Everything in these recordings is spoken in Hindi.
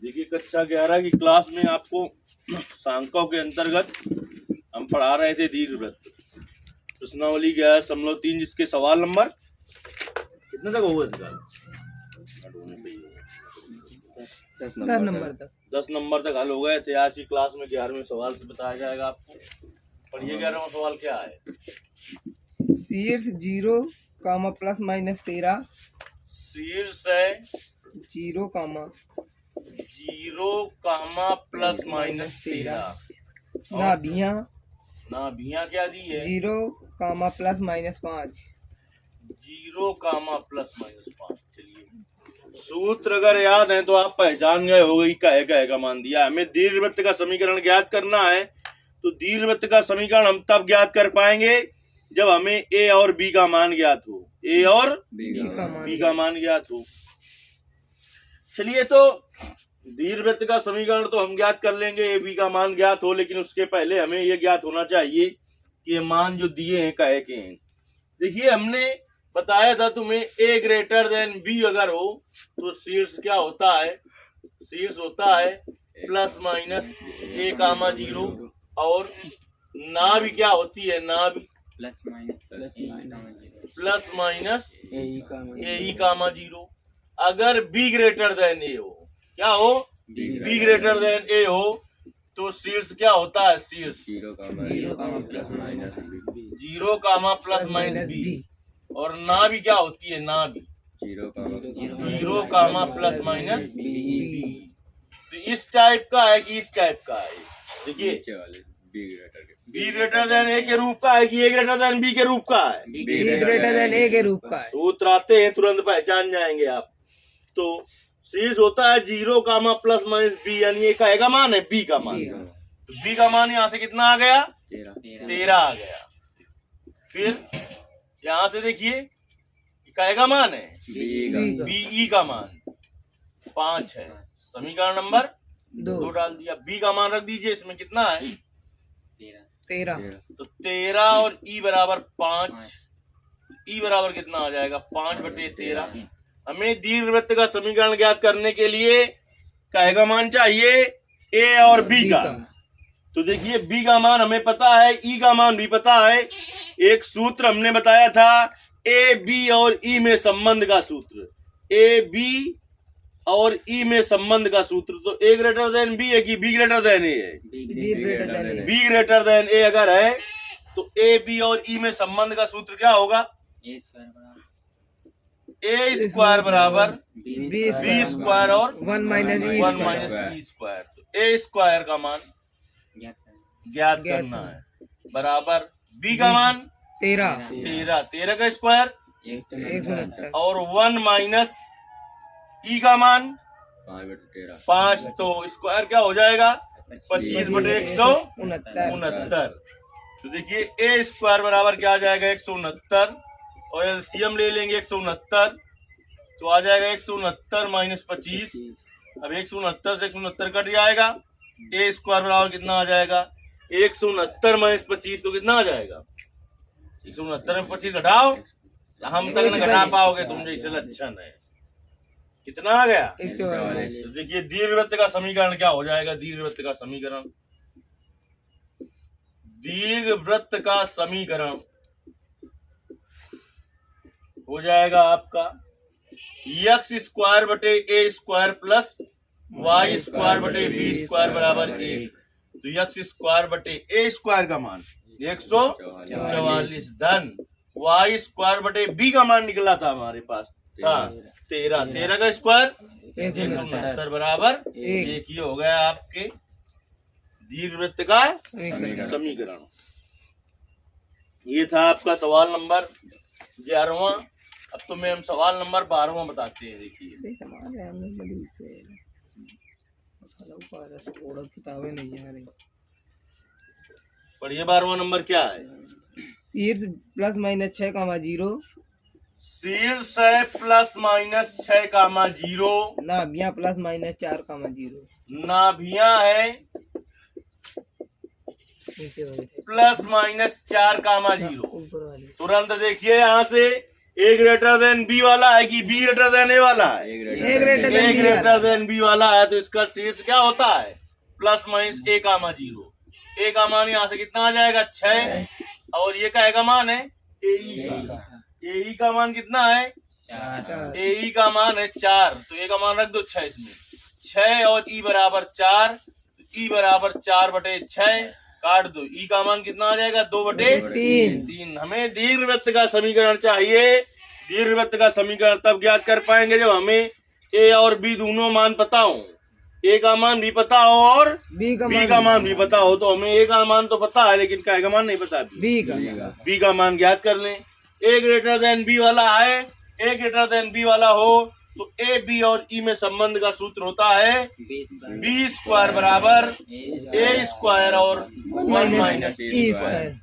देखिए कक्षा 11 की क्लास में आपको सांख्यों के अंतर्गत हम पढ़ा रहे थे दीर्घवृत्त प्रश्नावली 11.3 जिसके सवाल नंबर कितने तक हुए थे? 10 नंबर तक हल हो गए थे। आज की क्लास में 11वें सवाल से बताया जाएगा आपको। पढ़िए 11वां सवाल क्या है। शीर्ष 0, प्लस माइनस 13। शीर्ष है 0, 0, प्लस माइनस 13। नाभियां क्या दी है? 0, प्लस माइनस 5। 0, plus minus 5। चलिए सूत्र अगर याद है तो आप पहचान गए हो गई कहे का मान दिया। हमें दीर्घवृत्त का समीकरण ज्ञात करना है तो दीर्घवृत्त का समीकरण हम तब ज्ञात कर पाएंगे जब हमें ए और बी का मान ज्ञात हो। ए और बी का मान ज्ञात हो। चलिए तो दीर्घवृत्त का समीकरण तो हम ज्ञात कर लेंगे ए बी का मान ज्ञात हो, लेकिन उसके पहले हमें यह ज्ञात होना चाहिए कि ये मान जो दिए हैं कहे के हैं। देखिए हमने बताया था तुम्हें ए ग्रेटर देन बी अगर हो तो शीर्ष क्या होता है? शीर्ष होता है प्लस माइनस ए कामा 0 और ना भी क्या होती है? ना भी प्लस माइनस ए कामा 0। अगर बी ग्रेटर देन ए हो, क्या हो? बी ग्रेटर देन ए हो तो शीर्ष क्या होता है? शीर्ष 0, प्लस माइनस बी। और ना भी क्या होती है? ना भी 0, प्लस माइनस बी। तो इस टाइप का है कि इस टाइप का है। देखिए बी ग्रेटर देन ए के रूप का है कि ए ग्रेटर देन बी के रूप का है? बी ग्रेटर देन ए के रूप का है। सूत्र आते हैं तुरंत पहचान जाएंगे आप। तो शीर्ष होता है 0, प्लस माइनस बी, यानी ये कहेगा मान है बी का मान। तो बी का मान यहाँ से कितना आ गया? 13 आ गया। फिर यहाँ से देखिए कहेगा मान है बी का मान 5 है। समीकरण नंबर 2 डाल दिया। बी का मान रख दीजिए, इसमें कितना है? 13। तो 13 और ई बराबर 5। ई बराबर कितना आ जाएगा? 5/13। हमें दीर्घवृत्त का समीकरण ज्ञात करने के लिए कहेगा मान चाहिए ए और बी का। तो देखिए बी का मान हमें पता है, ई का मान भी पता है। एक सूत्र हमने बताया था ए बी और ई में संबंध का सूत्र। ए बी और ई में संबंध का सूत्र तो ए ग्रेटर देन बी है कि बी ग्रेटर देन ए है? बी ग्रेटर देन ए अगर है तो ए बी और ई में संबंध का सूत्र क्या होगा? ए स्क्वायर बराबर बी स्क्वायर और 1 माइनस बी स्क्वायर। तो ए स्क्वायर का मान ज्ञात करना है बराबर बी का मान 13 का स्क्वायर 169 और 1 माइनस ई का मान 5। तो स्क्वायर क्या हो जाएगा? 25/169। तो देखिए ए स्क्वायर बराबर क्या आ जाएगा? 169 और एलसीएम ले लेंगे 169 तो आ जाएगा 169 माइनस 25। अब 169 से 169 कट जाएगा। ए स्क्वायर बराबर कितना आ जाएगा? 169 माइनस 25 तो कितना आ जाएगा? 169 में 25 घटाओ, हम तक न घटा पाओगे तुम जैसे लक्षण है। कितना आ गया? तो देखिए दीर्घवृत्त का समीकरण क्या हो जाएगा? दीर्घवृत्त का समीकरण हो जाएगा आपका x स्क्वायर बटे ए स्क्वायर प्लस वाई स्क्वायर बटे बी स्क्वायर बराबर 1। तो x स्क्वायर बटे ए स्क्वायर का मान 144 धन वाई स्क्वायर बटे बी का मान निकला था हमारे पास था 13 का स्क्वायर 169 बराबर 1। ही हो गया आपके दीर्घवृत्त का समीकरण। ये था आपका सवाल नंबर 11वां। अब तो मैं हम सवाल नंबर 12वां बताते हैं। देखिए किताबें नहीं है। पढ़िए 12वां नंबर क्या है? शीर्ष प्लस माइनस 6, 0। शीर्ष है प्लस माइनस 6, 0। नाभियां प्लस माइनस 4, 0। नाभियां है प्लस माइनस 4, 0। तुरंत देखिए यहाँ से ए ग्रेटर देन बी वाला है कि बी ग्रेटर देन ए वाला है? A greater A than B greater वाला। देन बी वाला है, तो इसका शेष क्या होता है? प्लस माइनस ए का मान 0। ए का मान यहाँ से कितना आ जाएगा? 6। और ये का का मान है? ए का। ए का मान कितना है? ए का मान है 4, तो ए का मान रख दो 6 इसमें। 6 और ई बराबर 4, ई बराबर 4/6 काट दो। ई का मान कितना आ जाएगा? 2/3। हमें दीर्घवृत्त का समीकरण चाहिए। दीर्घवृत्त का समीकरण तब ज्ञात कर पाएंगे जब हमें ए और बी दोनों मान पता हो। ए का मान भी पता हो और बी का मान भी पता हो। तो हमें ए का मान तो पता है, लेकिन का मान नहीं पता। बी का मान ज्ञात कर लें। ए ग्रेटर देन बी वाला है, ए ग्रेटर देन बी वाला हो तो ए बी और ई में संबंध का सूत्र होता है बी स्क्वायर बराबर ए स्क्वायर और 1 माइनस ए स्क्वायर।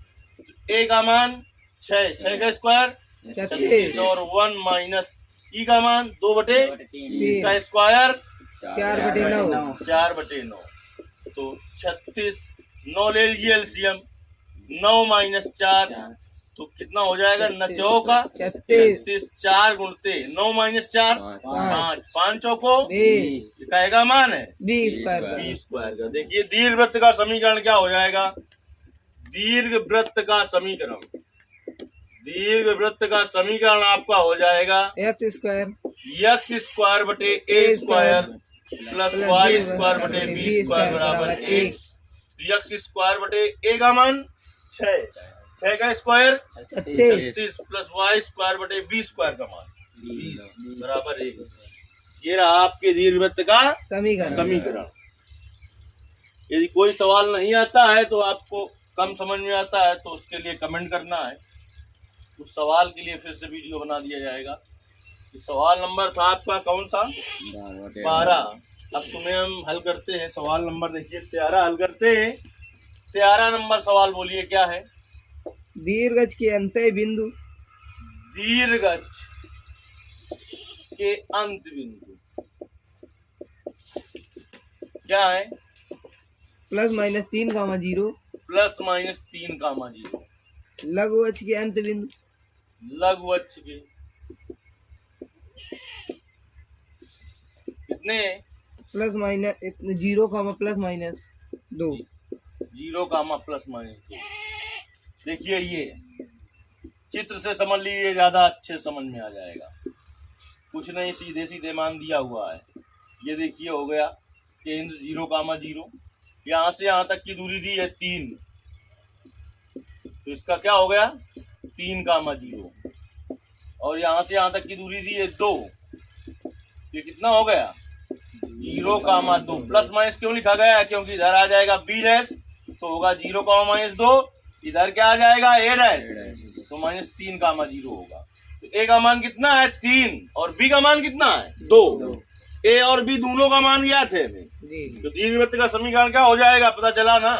ए का मान 6 का स्क्वायर 36 और 1 माइनस ई का मान 2/3 का स्क्वायर 4/9। तो 36, 9 ले लीजिए एलसीएम। 9 माइनस 4 तो कितना हो जाएगा? 9 चौका 36, 4 गुणते 9 माइनस 4 5, 5 चौको का मान है बी स्क्वायर का। देखिए दीर्घवृत्त का समीकरण क्या हो जाएगा? दीर्घवृत्त का समीकरण आपका हो जाएगा एक्स स्क्वायर बटे ए स्क्वायर प्लस वाई स्क्वायर बटे बी स्क्वायर बराबर 1। एक्स स्क्वायर बटे ए का मान 6 का स्क्वायर 36 प्लस वाई स्क्वायर बटे बी स्क्वायर का मान 20 बराबर 1। ये रहा आपके दीर्घवृत्त का समीकरण। यदि कोई सवाल नहीं आता है तो आपको कम समझ में आता है तो उसके लिए कमेंट करना है। उस सवाल के लिए फिर से वीडियो बना दिया जाएगा। तो सवाल नंबर था आपका कौन सा? 12। अब तुम्हें हम हल करते हैं। सवाल नंबर देखिए 13 हल करते हैं। 13 नंबर सवाल बोलिए क्या है? दीर्घज के अंत्य बिंदु। दीर्घज के अंत बिंदु क्या है? +-3, 0 +-3, 0। लघुवच के अंत बिंदु। लघुवच के कितने? +-0, +-2 0, +-2। देखिए ये चित्र से समझ लीजिए, ज्यादा अच्छे समझ में आ जाएगा। कुछ नहीं, सीधे सीधे मान दिया हुआ है। ये देखिए हो गया केंद्र 0, 0। यहाँ से यहाँ तक की दूरी दी है 3, तो इसका क्या हो गया? 3, 0। और यहाँ से यहाँ तक की दूरी दी है 2, ये कितना हो गया? 0, 2। प्लस माइनस क्यों लिखा गया है? क्योंकि इधर आ जाएगा बी डैश तो होगा 0, -2। इधर क्या आ जाएगा? ए डैश तो -3, 0 होगा। तो ए का मान कितना है? 3 और बी का मान कितना है? 2। ए और बी दोनों का मान ज्ञात है हमें। तो दीर्घवृत्त का समीकरण क्या हो जाएगा? पता चला ना?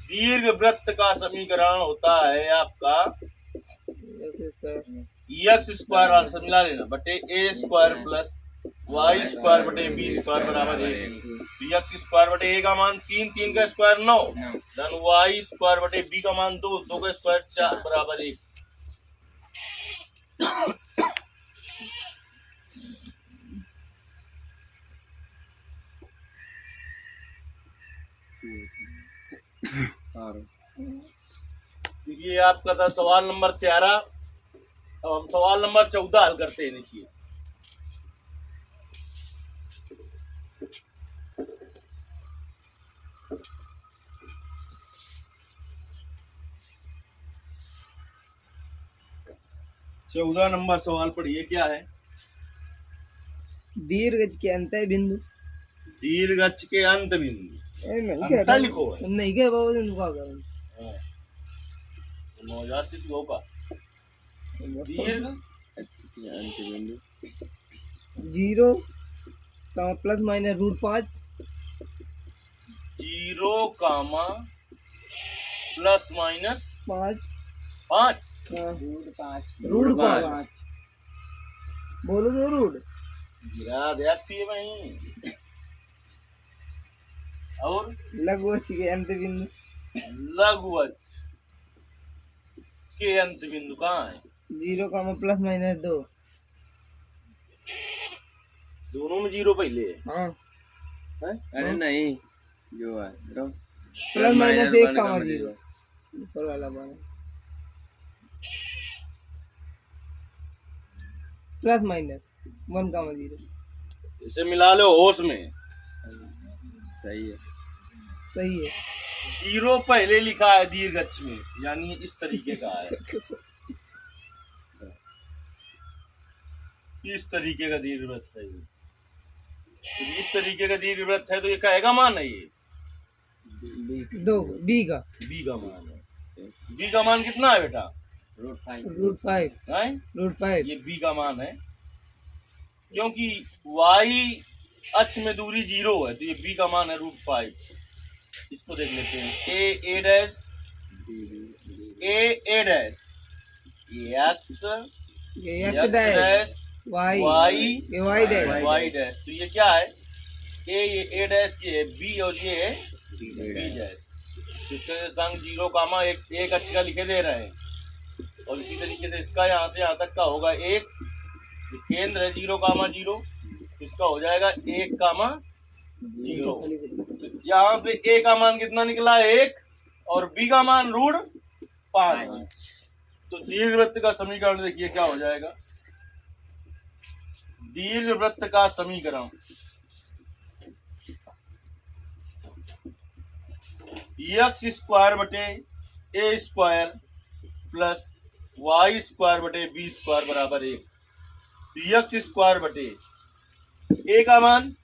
दीर्घवृत्त का समीकरण होता है आपका एक्स स्क्वायर वाला से मिला लेना बटे ए स्क्वायर प्लस वाई स्क्वायर बटे बी स्क्वायर बराबर 1। एक्स स्क्वायर बटे ए का मान 3, 3 का स्क्वायर 9, धन वाई स्क्वायर बटे बी का मान 2, 2 का स्क्वायर 4 बराबर 1। देखिए आपका था सवाल नंबर 13। अब हम सवाल नंबर 14 हल करते हैं। देखिए चौदह नंबर सवाल पढ़िए क्या है? दीर्घज के अंत्य बिंदु। दीर्घज के अंत बिंदु अंतर लिखो है। नहीं क्या बाबू इनको का नौजासिस गो का दीर्घ 0, +-√5 0, +-5 √5 बोलो तो रूट गिरा दे आपकी वहीं। और लघुवच के अंत बिंदु। लघुवच के अंत बिंदु कहाँ है? Zero comma plus minus 2। दोनों में जीरो पहले है, हाँ हैं? अरे नहीं, जो है प्लस माइनस 1 कामा जीरो। ऊपर वाला बना प्लस माइनस 1 कामा जीरो। इसे मिला लो होश में। सही है। सही है। जीरो पहले लिखा है दीर्घ में, यानी इस तरीके का है, इस तरीके का दीर्घवृत्त है ये। तो इस तरीके का दीर्घवृत्त है तो ये कहेगा मान है, ये दो बी का बी का मान है। बी का मान कितना है बेटा? रूट 5 हैं? रूट 5। ये बी का मान है, क्योंकि वाई अक्ष में दूरी जीरो है तो ये बी का मान है √5। इसको देख लेते हैं। ए डैश, ए डैश, ये X dash, Y Y Y dash Y dash. तो ये क्या है? ए डैश, ये है बी और ये है बी डैश। तो इसका संग 0 कामा एक अक्ष का लिखे दे रहे हैं, और इसी तरीके से इसका यहाँ से यहाँ तक का होगा 1। केंद्र है 0 कामा 0, इसका हो जाएगा 1 कामा 0। तो यहाँ से ए का मान कितना निकला? 1, और बी का मान √5। तो दीर्घवृत्त का समीकरण देखिए क्या हो जाएगा। दीर्घवृत्त का समीकरण x² बटे a² प्लस y² बटे b² बराबर 1। तो x² बटे a का मान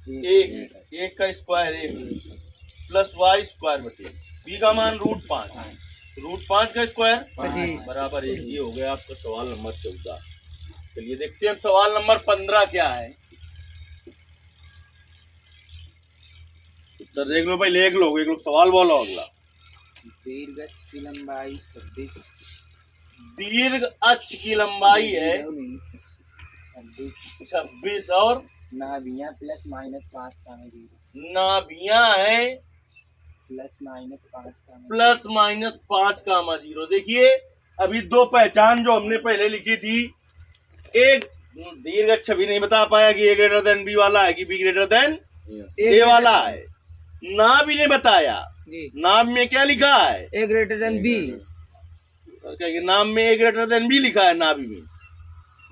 1 का स्क्वायर 1 प्लस y² बटे b का मान √5 का स्क्वायर बराबर 1। ये हो गया आपका सवाल नंबर 14। चलिए देखते हैं अब सवाल नंबर 15 क्या है। उत्तर देख लो भाई, एक लोग सवाल बोलो अगला। दीर्घ अक्ष की लंबाई 26। दीर्घ अक्ष की लंबाई है 26 और नाभियां +-5 कामा जीरो। नाभियां है +-5 कामा 0। देखिए अभी दो पहचान जो हमने पहले लिखी थी, एक दीर्घ अक्ष भी नहीं बता पाया कि a बी वाला है कि b ए वाला है। नाभ भी ने बताया, नाभ में क्या लिखा है? a b। नाम में a बी लिखा है।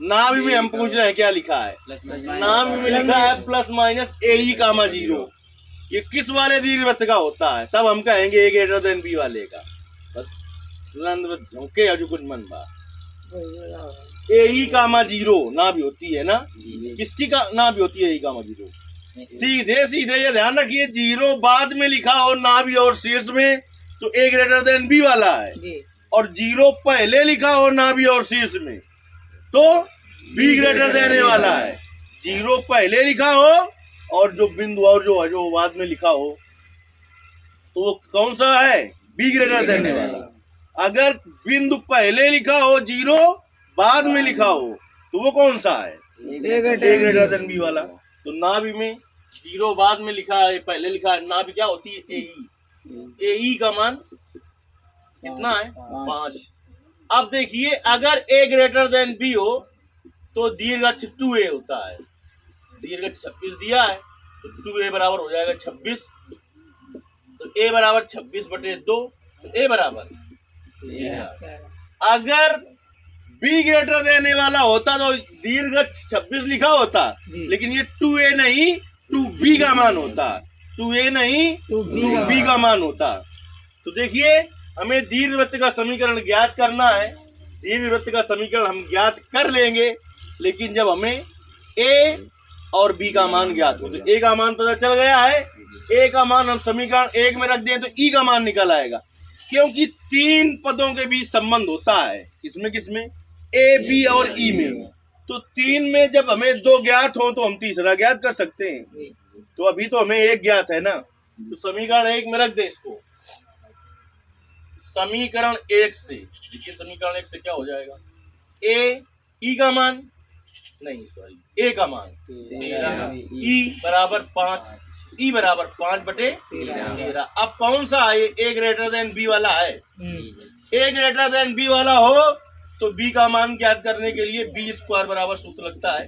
नाभि में हम पूछ रहे हैं क्या लिखा है? नाभि में लिखा है +-a कामा 0। ये किस वाले दीर्घवृत्त का होता है? तब हम कहेंगे a बी वाले का। बस ओके, अजू कुछ मन बा ए कामा 0 नाभि होती है ना। किसकी का नाभि होती है? ए कामा 0। सीधे ये ध्यान रखिए, 0 बाद में लिखा हो नाभि और शीर्ष में तो a बी वाला है, और 0 पहले लिखा हो नाभि और शीर्ष में तो b ए वाला है। 0 पहले लिखा हो और जो बिंदु और जो बाद में लिखा हो तो वो कौन सा है? b ए वाला। अगर बिंदु पहले लिखा हो 0 बाद में लिखा हो तो वो कौन सा है? a बी वाला। तो नाभि में 0 बाद में लिखा है, पहले लिखा है, नाभि क्या होती है? ए का मान कितना है? 5। अब देखिए अगर a बी हो तो दीर्घ अक्ष 2a होता है। दीर्घ अक्ष 26 दिया है तो 2a बराबर हो जाएगा 26। तो a बराबर 26 बटे 2, तो a बराबर 13। अगर b ए वाला होता तो दीर्घ अक्ष 26 लिखा होता, लेकिन ये 2a नहीं 2b का मान होता। 2a नहीं 2b का मान होता। तो देखिए हमें दीर्घवृत्त का समीकरण ज्ञात करना है। दीर्घवृत्त का समीकरण हम ज्ञात कर लेंगे, लेकिन जब हमें a और b का मान ज्ञात हो। तो a का मान पता चल गया है, a का मान हम समीकरण 1 में रख दें तो e का मान निकल आएगा, क्योंकि 3 पदों के बीच संबंध होता है। किसमें? a, b और e में। तो 3 में जब हमें 2 ज्ञात हो तो हम तीसरा ज्ञात कर सकते हैं। तो अभी तो हमें 1 ज्ञात है ना, तो समीकरण 1 में रख दें इसको। समीकरण 1 से देखिए, समीकरण 1 से क्या हो जाएगा? e का मान नहीं, सॉरी, a का मान 13, e बराबर 5 बटे 13। अब कौन सा है? a बी वाला है। a बी वाला हो तो बी का मान ज्ञात करने के लिए बी स्क्वायर बराबर सूत्र लगता है।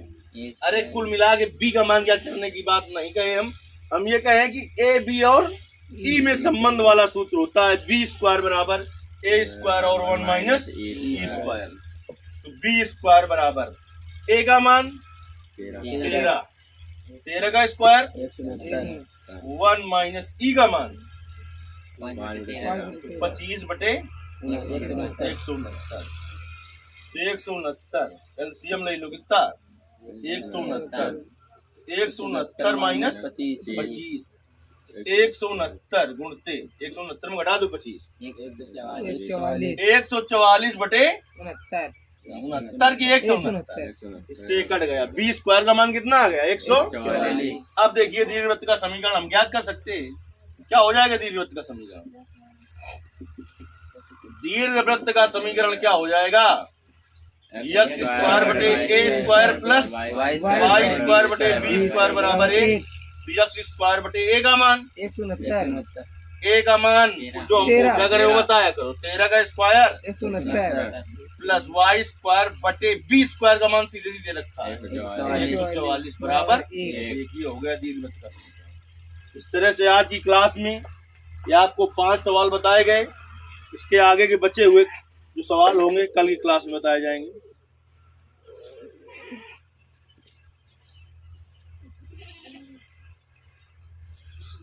अरे कुल मिला के बी का मान ज्ञात करने की बात नहीं कहे हम ये कहे कि ए बी और ई में संबंध वाला सूत्र होता है बी स्क्वायर बराबर ए स्क्वायर और 1 माइनस ई स्क्वायर। तो बी स्क्वायर बराबर ए का मान 13 का स्क्वायर 1 माइनस ई का मान 25 बटे 169। 169 एलसीएम ले लो कितना 169 माइनस 25 169 गुणते 169 में घटा दो 25 144 बटे 69 की 169 इससे कट गया। बी स्क्वायर का मान कितना आ गया 144। अब देखिए दीर्घवृत्त का समीकरण हम ज्ञात कर सकते हैं। क्या हो जाएगा दीर्घवृत्त का समीकरण? दीर्घवृत्त का समीकरण क्या हो जाएगा? एक्स स्क्वायर बटे ए स्क्वायर प्लस वाई स्क्वायर बटे बी स्क्वायर बराबर 1। एक्स स्क्वायर बटे ए का मान 169 ए का मान जो हमको क्या करे वो बताया करो 13 का स्क्वायर 169 प्लस वाई स्क्वायर बटे बी स्क्वायर का मान सीधे सीधे रखा है 144 बराबर 1 ही हो गया दीर्घवृत्त का समीकरण। इस तरह से आज की क्लास में ये आपको 5 सवाल बताए गए। इसके आगे के बचे हुए जो सवाल होंगे कल की क्लास में बताए जाएंगे।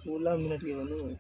16 मिनट के बने।